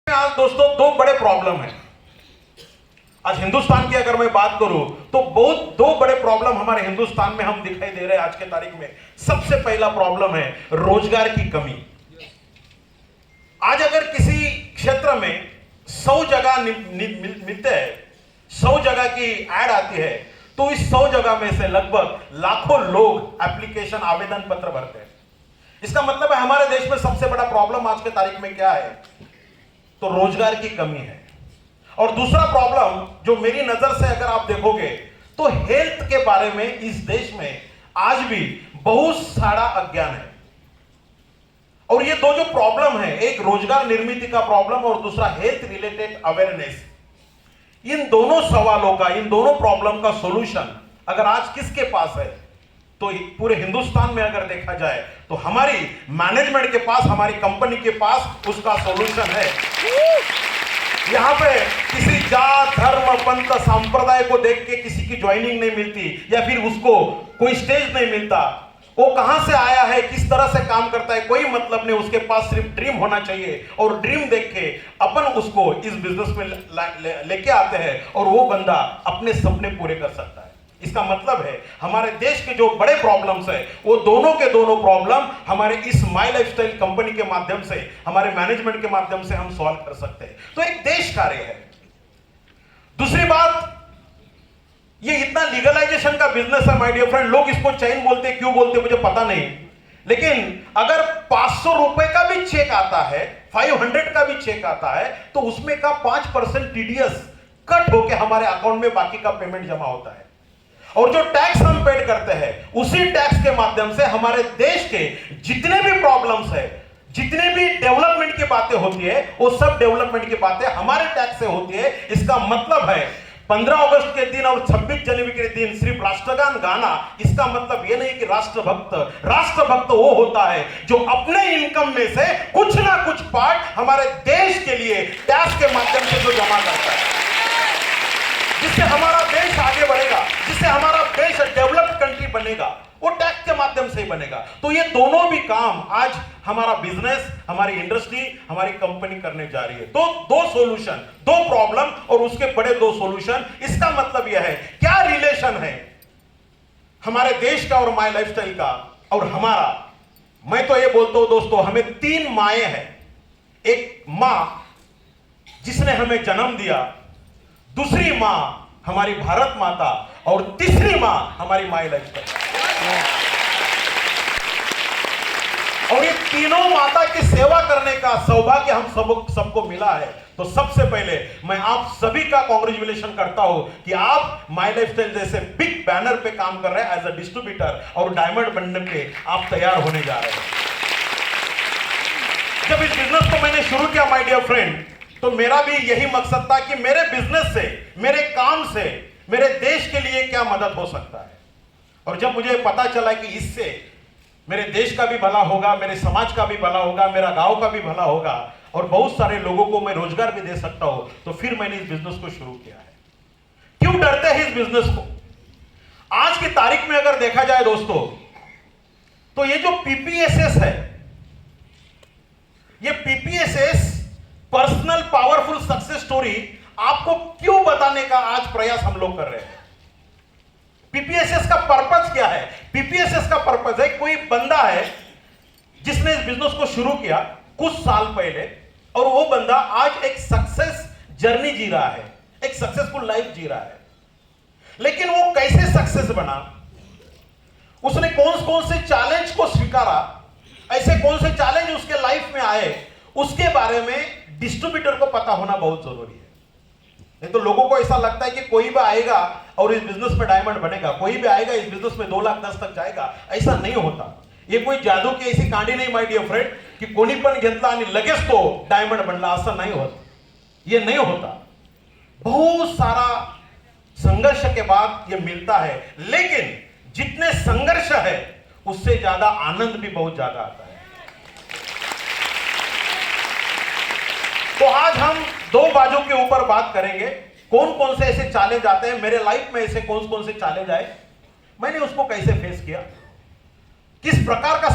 आज दोस्तों दो बड़े प्रॉब्लम हैं। आज हिंदुस्तान की अगर मैं बात करूं तो दो बड़े प्रॉब्लम हमारे हिंदुस्तान में हम दिखाई दे रहे हैं आज के तारीख में। सबसे पहला प्रॉब्लम है रोजगार की कमी। आज अगर किसी क्षेत्र में 100 जगह मिलते हैं, 100 जगह की एड आती है, तो इस 100 जगह में से लगभग लाखों लोग एप्लीकेशन आवेदन पत्र भरते हैं। इसका मतलब है हमारे देश में सबसे बड़ा प्रॉब्लम आज के तारीख में क्या है? तो रोजगार की कमी है। और दूसरा प्रॉब्लम जो मेरी नजर से अगर आप देखोगे तो हेल्थ के बारे में इस देश में आज भी बहुत सारा अज्ञान है। और ये दो जो प्रॉब्लम है, एक रोजगार निर्मित का प्रॉब्लम और दूसरा हेल्थ रिलेटेड अवेयरनेस, इन दोनों सवालों का, इन दोनों प्रॉब्लम का सॉल्यूशन अगर आज किसके पास है, तो पूरे हिंदुस्तान में अगर देखा जाए तो हमारी मैनेजमेंट के पास, हमारी कंपनी के पास उसका सॉल्यूशन है। यहां पे किसी जात, धर्म, पंथ, संप्रदाय को देख के किसी की ज्वाइनिंग नहीं मिलती या फिर उसको कोई स्टेज नहीं मिलता। वो कहां से आया है, किस तरह से काम करता है, कोई मतलब नहीं। उसके पास सिर्फ ड्रीम होना चाहिए और ड्रीम देख के अपन उसको इस बिजनेस में लेके आते हैं और वो बंदा अपने सपने पूरे कर सकता है। इसका मतलब है हमारे देश के जो बड़े प्रॉब्लम्स है, वो दोनों के दोनों प्रॉब्लम हमारे इस माई लाइफस्टाइल कंपनी के माध्यम से, हमारे मैनेजमेंट के माध्यम से हम सॉल्व कर सकते हैं। तो एक देश कार्य है। दूसरी बात, ये इतना लीगलाइजेशन का बिजनेस है माय डियर फ्रेंड। लोग इसको चैन बोलते, क्यों बोलते मुझे पता नहीं, लेकिन अगर 500 रुपए का भी चेक आता है, 500 का भी चेक आता है, तो उसमें का 5% टीडीएस कट होकर हमारे अकाउंट में बाकी का पेमेंट जमा होता है। और जो टैक्स हम पेड करते हैं, उसी टैक्स के माध्यम से हमारे देश के जितने भी प्रॉब्लम्स है, जितने भी डेवलपमेंट की बातें होती है, वो सब डेवलपमेंट की बातें हमारे टैक्स से होती है। इसका मतलब है 15 अगस्त के दिन और 26 जनवरी के दिन सिर्फ राष्ट्रगान गाना, इसका मतलब यह नहीं कि राष्ट्रभक्त वो होता है जो अपने इनकम में से कुछ ना कुछ पार्ट हमारे देश के लिए टैक्स के माध्यम से जो जमा करता है, जिससे हमारा देश आगे बढ़ेगा, जिससे हमारा देश डेवलप्ड कंट्री बनेगा, वो टैक्स के माध्यम से ही बनेगा। तो ये दोनों भी काम आज हमारा बिजनेस, हमारी इंडस्ट्री, हमारी कंपनी करने जा रही है। तो दो सॉल्यूशन, दो प्रॉब्लम और उसके बड़े दो सॉल्यूशन। इसका मतलब यह है, क्या रिलेशन है हमारे देश का और माय लाइफस्टाइल का और हमारा? मैं तो ये बोलता हूं दोस्तों, हमें 3 माएं हैं। एक मां जिसने हमें जन्म दिया, दूसरी मां हमारी भारत माता और तीसरी मां हमारी माई लाइफस्टाइल। और ये तीनों माता की सेवा करने का सौभाग्य हम सबको मिला है। तो सबसे पहले मैं आप सभी का कांग्रेचुलेशन करता हूं कि आप माई लाइफस्टाइल जैसे बिग बैनर पे काम कर रहे हैं एज अ डिस्ट्रीब्यूटर और डायमंड बनने पे आप तैयार होने जा रहे हैं। जब इस बिजनेस को मैंने शुरू किया माय डियर फ्रेंड, तो मेरा भी यही मकसद था कि मेरे बिजनेस से, मेरे काम से मेरे देश के लिए क्या मदद हो सकता है। और जब मुझे पता चला कि इससे मेरे देश का भी भला होगा, मेरे समाज का भी भला होगा, मेरा गांव का भी भला होगा और बहुत सारे लोगों को मैं रोजगार भी दे सकता हूं, तो फिर मैंने इस बिजनेस को शुरू किया है। क्यों डरते हैं इस बिजनेस को? आज की तारीख में अगर देखा जाए दोस्तों, तो ये जो पीपीएसएस है, ये पीपीएसएस पर्सनल पावरफुल सक्सेस स्टोरी आपको क्यों बताने का आज प्रयास हम लोग कर रहे हैं। पीपीएसएस का पर्पस क्या है? पीपीएसएस का पर्पस है, कोई बंदा है जिसने इस बिजनेस को शुरू किया कुछ साल पहले और वो बंदा आज एक सक्सेस जर्नी जी रहा है, एक सक्सेसफुल लाइफ जी रहा है। लेकिन वो कैसे सक्सेस बना, उसने कौन कौन से चैलेंज को स्वीकारा, ऐसे कौन से चैलेंज उसके लाइफ में आए, उसके बारे में डिस्ट्रीब्यूटर को पता होना बहुत जरूरी है। नहीं तो लोगों को ऐसा लगता है कि कोई भी आएगा और इस बिजनेस में डायमंड बनेगा, कोई भी आएगा इस बिजनेस में 2 लाख 10 तक जाएगा। ऐसा नहीं होता। ये कोई जादू की ऐसी कहानी नहीं माय डियर फ्रेंड कि कोणी पण घेतला आणि लगेच तो डायमंड बनला, ऐसा नहीं होता। ये नहीं होता। बहुत सारा संघर्ष के बाद ये मिलता है, लेकिन जितने संघर्ष है उससे ज्यादा आनंद भी बहुत ज्यादा आता है। तो आज हम 2 बाजू के ऊपर बात करेंगे, कौन कौन से ऐसे चैलेंज आते हैं मेरे लाइफ में, ऐसे कौन कौन से चैलेंज आए, मैंने उसको कैसे फेस किया, किस प्रकार का